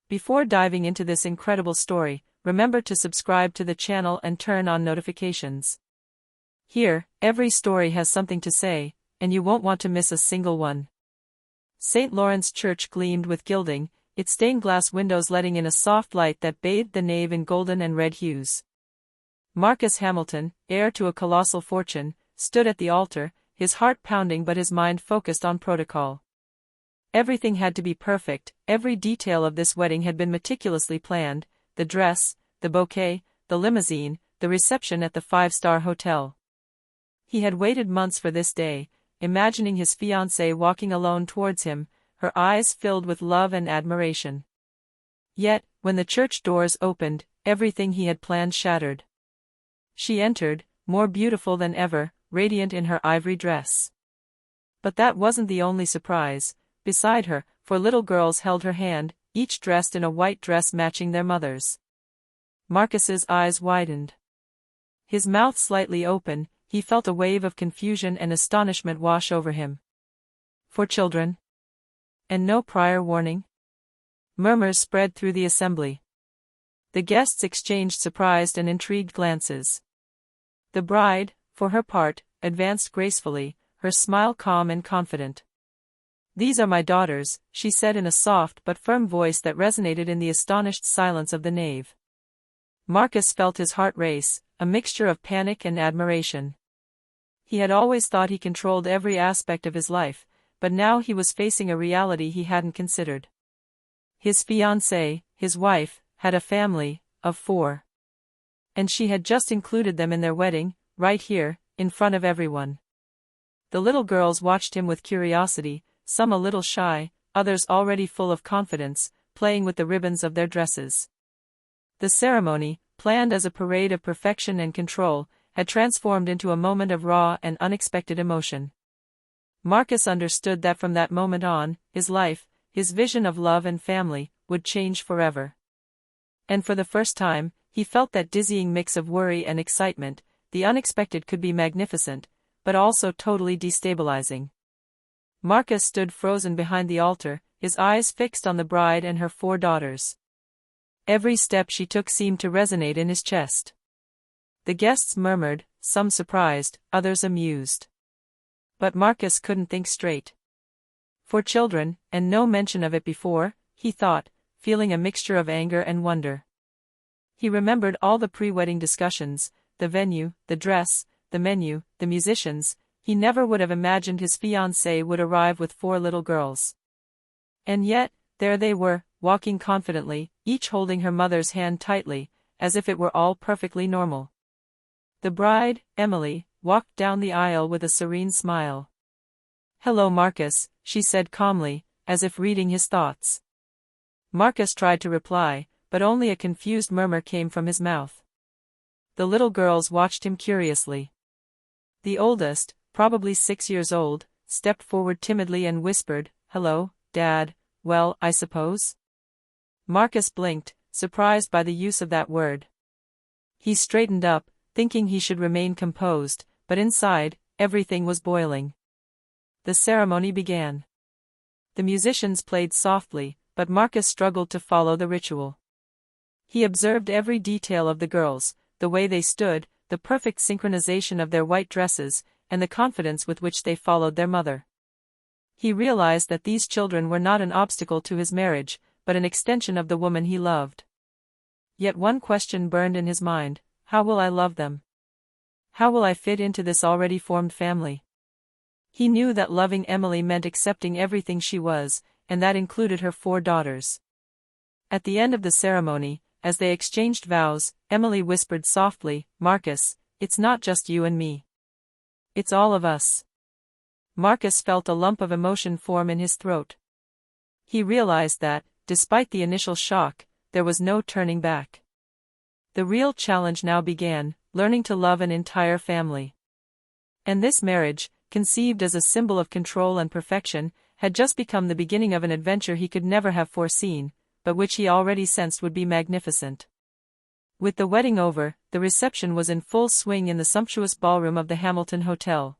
Before diving into this incredible story, remember to subscribe to the channel and turn on notifications. Here, every story has something to say, and you won't want to miss a single one. St. Lawrence Church gleamed with gilding, its stained glass windows letting in a soft light that bathed the nave in golden and red hues. Marcus Hamilton, heir to a colossal fortune, stood at the altar, his heart pounding but his mind focused on protocol. Everything had to be perfect, every detail of this wedding had been meticulously planned: the dress, the bouquet, the limousine, the reception at the five-star hotel. He had waited months for this day, imagining his fiancée walking alone towards him, her eyes filled with love and admiration. Yet, when the church doors opened, everything he had planned shattered. She entered, more beautiful than ever, radiant in her ivory dress. But that wasn't the only surprise. Beside her, 4 little girls held her hand, each dressed in a white dress matching their mother's. Marcus's eyes widened. His mouth slightly open, he felt a wave of confusion and astonishment wash over him. 4 children? And no prior warning? Murmurs spread through the assembly. The guests exchanged surprised and intrigued glances. The bride, for her part, advanced gracefully, her smile calm and confident. "These are my daughters," she said in a soft but firm voice that resonated in the astonished silence of the nave. Marcus felt his heart race, a mixture of panic and admiration. He had always thought he controlled every aspect of his life, but now he was facing a reality he hadn't considered. His fiancée, his wife, had a family of 4. And she had just included them in their wedding, right here, in front of everyone. The little girls watched him with curiosity, some a little shy, others already full of confidence, playing with the ribbons of their dresses. The ceremony, planned as a parade of perfection and control, had transformed into a moment of raw and unexpected emotion. Marcus understood that from that moment on, his life, his vision of love and family, would change forever. And for the first time, he felt that dizzying mix of worry and excitement. The unexpected could be magnificent, but also totally destabilizing. Marcus stood frozen behind the altar, his eyes fixed on the bride and her 4 daughters. Every step she took seemed to resonate in his chest. The guests murmured, some surprised, others amused. But Marcus couldn't think straight. 4 children, and no mention of it before, he thought, feeling a mixture of anger and wonder. He remembered all the pre-wedding discussions, the venue, the dress, the menu, the musicians. He never would have imagined his fiancée would arrive with 4 little girls. And yet, there they were, walking confidently, each holding her mother's hand tightly, as if it were all perfectly normal. The bride, Emily, walked down the aisle with a serene smile. "Hello, Marcus," she said calmly, as if reading his thoughts. Marcus tried to reply, but only a confused murmur came from his mouth. The little girls watched him curiously. The oldest, probably 6 years old, stepped forward timidly and whispered, "Hello, Dad, well, I suppose?" Marcus blinked, surprised by the use of that word. He straightened up, thinking he should remain composed, but inside, everything was boiling. The ceremony began. The musicians played softly, but Marcus struggled to follow the ritual. He observed every detail of the girls, the way they stood, the perfect synchronization of their white dresses, and the confidence with which they followed their mother. He realized that these children were not an obstacle to his marriage, but an extension of the woman he loved. Yet one question burned in his mind: how will I love them? How will I fit into this already formed family? He knew that loving Emily meant accepting everything she was, and that included her 4 daughters. At the end of the ceremony, as they exchanged vows, Emily whispered softly, "Marcus, it's not just you and me. It's all of us." Marcus felt a lump of emotion form in his throat. He realized that, despite the initial shock, there was no turning back. The real challenge now began, learning to love an entire family. And this marriage, conceived as a symbol of control and perfection, had just become the beginning of an adventure he could never have foreseen, but which he already sensed would be magnificent. With the wedding over, the reception was in full swing in the sumptuous ballroom of the Hamilton Hotel.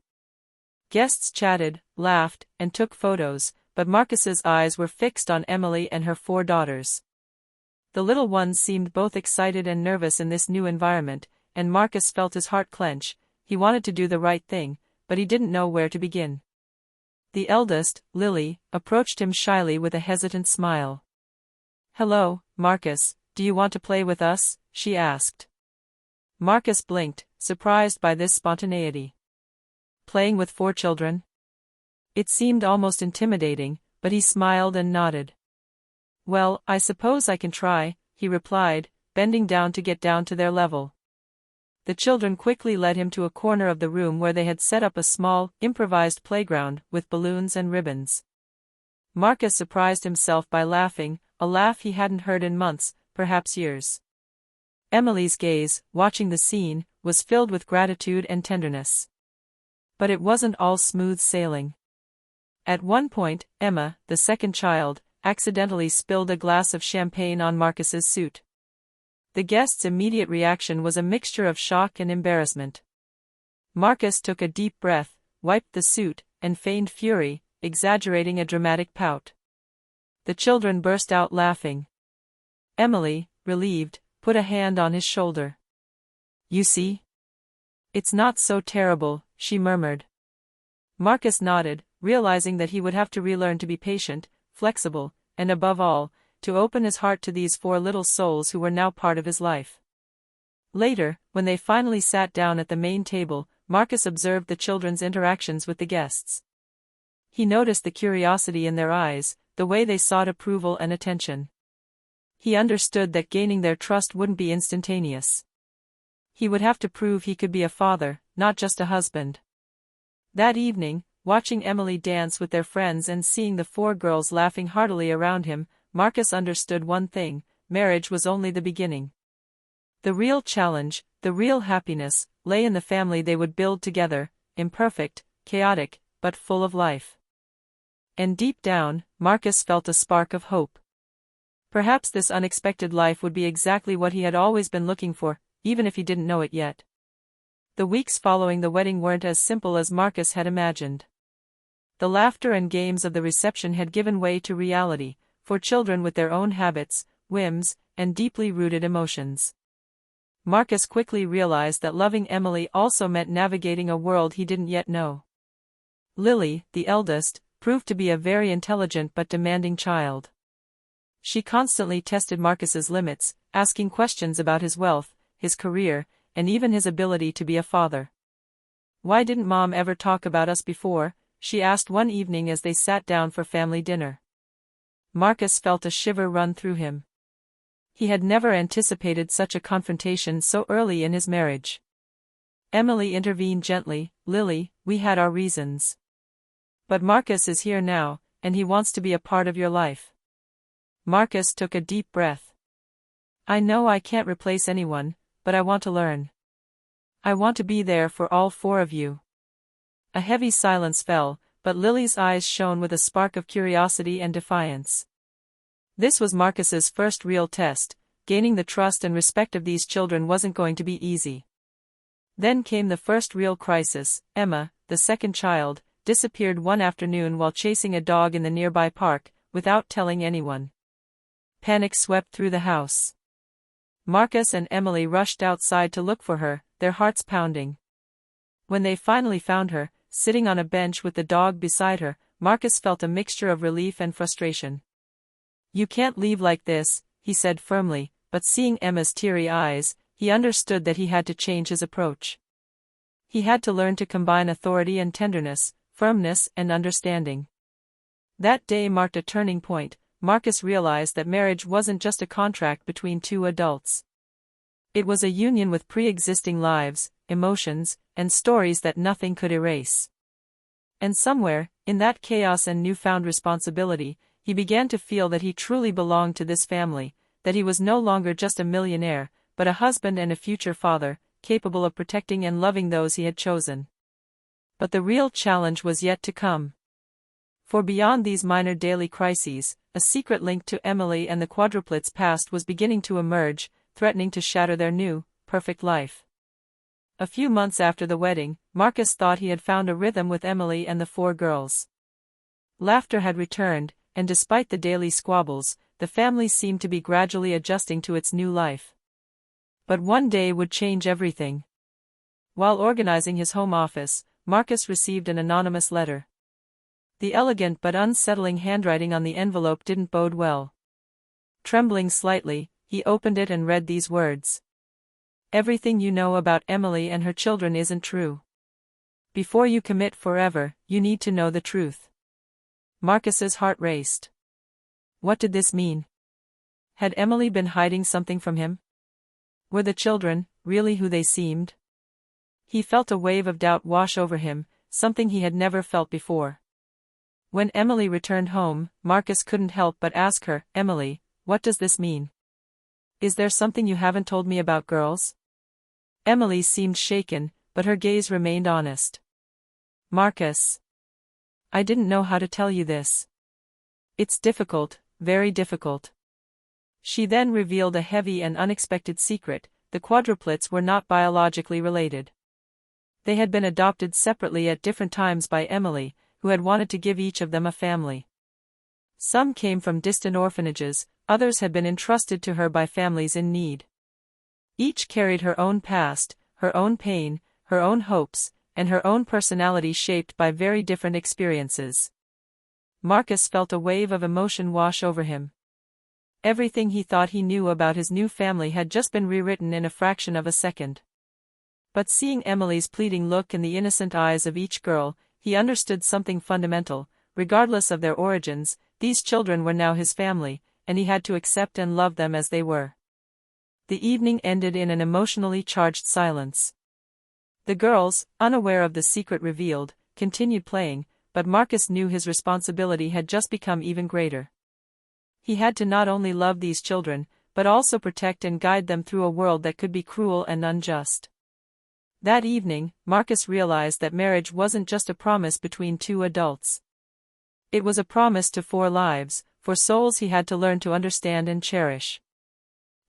Guests chatted, laughed, and took photos, but Marcus's eyes were fixed on Emily and her 4 daughters. The little ones seemed both excited and nervous in this new environment, and Marcus felt his heart clench. He wanted to do the right thing, but he didn't know where to begin. The eldest, Lily, approached him shyly with a hesitant smile. "Hello, Marcus, do you want to play with us?" she asked. Marcus blinked, surprised by this spontaneity. Playing with 4 children? It seemed almost intimidating, but he smiled and nodded. "Well, I suppose I can try," he replied, bending down to get down to their level. The children quickly led him to a corner of the room where they had set up a small, improvised playground with balloons and ribbons. Marcus surprised himself by laughing, a laugh he hadn't heard in months, perhaps years. Emily's gaze, watching the scene, was filled with gratitude and tenderness. But it wasn't all smooth sailing. At one point, Emma, the second child, accidentally spilled a glass of champagne on Marcus's suit. The guest's immediate reaction was a mixture of shock and embarrassment. Marcus took a deep breath, wiped the suit, and feigned fury, exaggerating a dramatic pout. The children burst out laughing. Emily, relieved, put a hand on his shoulder. "You see? It's not so terrible," she murmured. Marcus nodded, realizing that he would have to relearn to be patient, flexible, and above all, to open his heart to these 4 little souls who were now part of his life. Later, when they finally sat down at the main table, Marcus observed the children's interactions with the guests. He noticed the curiosity in their eyes, the way they sought approval and attention. He understood that gaining their trust wouldn't be instantaneous. He would have to prove he could be a father, not just a husband. That evening, watching Emily dance with their friends and seeing the 4 girls laughing heartily around him, Marcus understood one thing: marriage was only the beginning. The real challenge, the real happiness, lay in the family they would build together, imperfect, chaotic, but full of life. And deep down, Marcus felt a spark of hope. Perhaps this unexpected life would be exactly what he had always been looking for, even if he didn't know it yet. The weeks following the wedding weren't as simple as Marcus had imagined. The laughter and games of the reception had given way to reality, for children with their own habits, whims, and deeply rooted emotions. Marcus quickly realized that loving Emily also meant navigating a world he didn't yet know. Lily, the eldest, proved to be a very intelligent but demanding child. She constantly tested Marcus's limits, asking questions about his wealth, his career, and even his ability to be a father. "Why didn't Mom ever talk about us before?" she asked one evening as they sat down for family dinner. Marcus felt a shiver run through him. He had never anticipated such a confrontation so early in his marriage. Emily intervened gently. "Lily, we had our reasons. But Marcus is here now, and he wants to be a part of your life." Marcus took a deep breath. "I know I can't replace anyone, but I want to learn. I want to be there for all 4 of you." A heavy silence fell, but Lily's eyes shone with a spark of curiosity and defiance. This was Marcus's first real test. Gaining the trust and respect of these children wasn't going to be easy. Then came the first real crisis. Emma, the second child, disappeared one afternoon while chasing a dog in the nearby park, without telling anyone. Panic swept through the house. Marcus and Emily rushed outside to look for her, their hearts pounding. When they finally found her, sitting on a bench with the dog beside her, Marcus felt a mixture of relief and frustration. "You can't leave like this," he said firmly, but seeing Emma's teary eyes, he understood that he had to change his approach. He had to learn to combine authority and tenderness, firmness and understanding. That day marked a turning point. Marcus realized that marriage wasn't just a contract between 2 adults. It was a union with pre-existing lives, emotions, and stories that nothing could erase. And somewhere, in that chaos and newfound responsibility, he began to feel that he truly belonged to this family, that he was no longer just a millionaire, but a husband and a future father, capable of protecting and loving those he had chosen. But the real challenge was yet to come. For beyond these minor daily crises, a secret link to Emily and the quadruplets' past was beginning to emerge, threatening to shatter their new, perfect life. A few months after the wedding, Marcus thought he had found a rhythm with Emily and the 4 girls. Laughter had returned, and despite the daily squabbles, the family seemed to be gradually adjusting to its new life. But one day would change everything. While organizing his home office, Marcus received an anonymous letter. The elegant but unsettling handwriting on the envelope didn't bode well. Trembling slightly, he opened it and read these words. Everything you know about Emily and her children isn't true. Before you commit forever, you need to know the truth. Marcus's heart raced. What did this mean? Had Emily been hiding something from him? Were the children really who they seemed? He felt a wave of doubt wash over him, something he had never felt before. When Emily returned home, Marcus couldn't help but ask her, Emily, what does this mean? Is there something you haven't told me about, girls? Emily seemed shaken, but her gaze remained honest. Marcus. I didn't know how to tell you this. It's difficult, very difficult. She then revealed a heavy and unexpected secret: the quadruplets were not biologically related. They had been adopted separately at different times by Emily, who had wanted to give each of them a family. Some came from distant orphanages, others had been entrusted to her by families in need. Each carried her own past, her own pain, her own hopes, and her own personality shaped by very different experiences. Marcus felt a wave of emotion wash over him. Everything he thought he knew about his new family had just been rewritten in a fraction of a second. But seeing Emily's pleading look in the innocent eyes of each girl, he understood something fundamental: regardless of their origins, these children were now his family, and he had to accept and love them as they were. The evening ended in an emotionally charged silence. The girls, unaware of the secret revealed, continued playing, but Marcus knew his responsibility had just become even greater. He had to not only love these children, but also protect and guide them through a world that could be cruel and unjust. That evening, Marcus realized that marriage wasn't just a promise between two adults. It was a promise to 4 lives, 4 souls he had to learn to understand and cherish.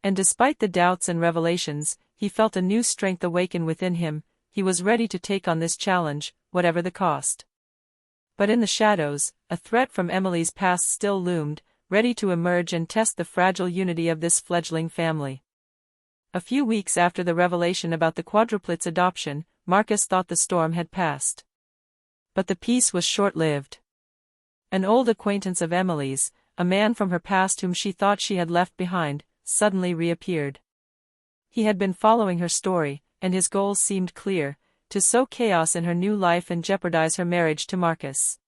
And despite the doubts and revelations, he felt a new strength awaken within him. He was ready to take on this challenge, whatever the cost. But in the shadows, a threat from Emily's past still loomed, ready to emerge and test the fragile unity of this fledgling family. A few weeks after the revelation about the quadruplets' adoption, Marcus thought the storm had passed. But the peace was short-lived. An old acquaintance of Emily's, a man from her past whom she thought she had left behind, suddenly reappeared. He had been following her story, and his goals seemed clear: to sow chaos in her new life and jeopardize her marriage to Marcus.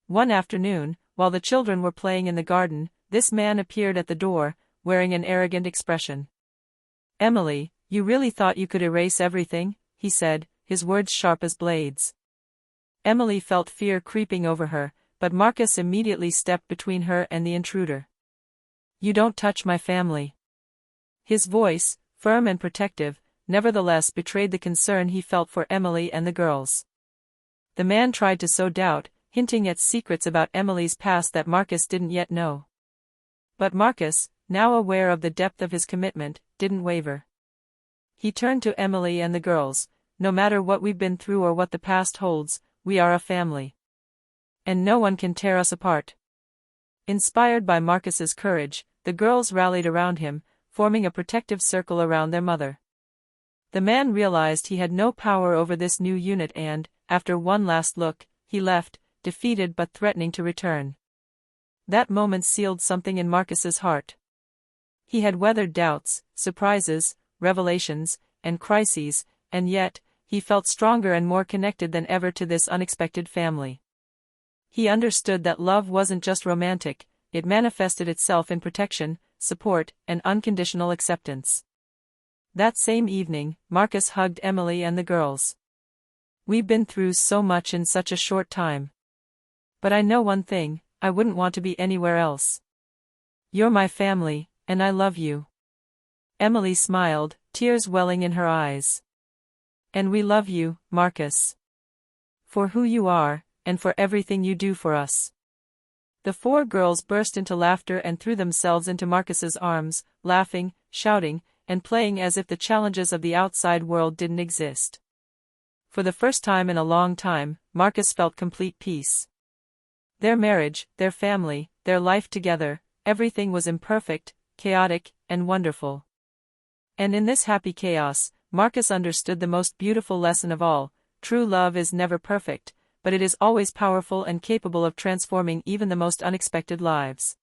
One afternoon, while the children were playing in the garden, this man appeared at the door, wearing an arrogant expression. Emily, you really thought you could erase everything? He said, his words sharp as blades. Emily felt fear creeping over her, but Marcus immediately stepped between her and the intruder. You don't touch my family. His voice, firm and protective, nevertheless betrayed the concern he felt for Emily and the girls. The man tried to sow doubt, hinting at secrets about Emily's past that Marcus didn't yet know. But Marcus, now aware of the depth of his commitment, didn't waver. He turned to Emily and the girls. No matter what we've been through or what the past holds, we are a family. And no one can tear us apart. Inspired by Marcus's courage, the girls rallied around him, forming a protective circle around their mother. The man realized he had no power over this new unit and, after one last look, he left, defeated but threatening to return. That moment sealed something in Marcus's heart. He had weathered doubts, surprises, revelations, and crises, and yet, he felt stronger and more connected than ever to this unexpected family. He understood that love wasn't just romantic, it manifested itself in protection, support, and unconditional acceptance. That same evening, Marcus hugged Emily and the girls. We've been through so much in such a short time. But I know one thing: I wouldn't want to be anywhere else. You're my family, and I love you. Emily smiled, tears welling in her eyes. And we love you, Marcus. For who you are, and for everything you do for us. The 4 girls burst into laughter and threw themselves into Marcus's arms, laughing, shouting, and playing as if the challenges of the outside world didn't exist. For the first time in a long time, Marcus felt complete peace. Their marriage, their family, their life together, everything was imperfect, chaotic, and wonderful. And in this happy chaos, Marcus understood the most beautiful lesson of all: true love is never perfect, but it is always powerful and capable of transforming even the most unexpected lives.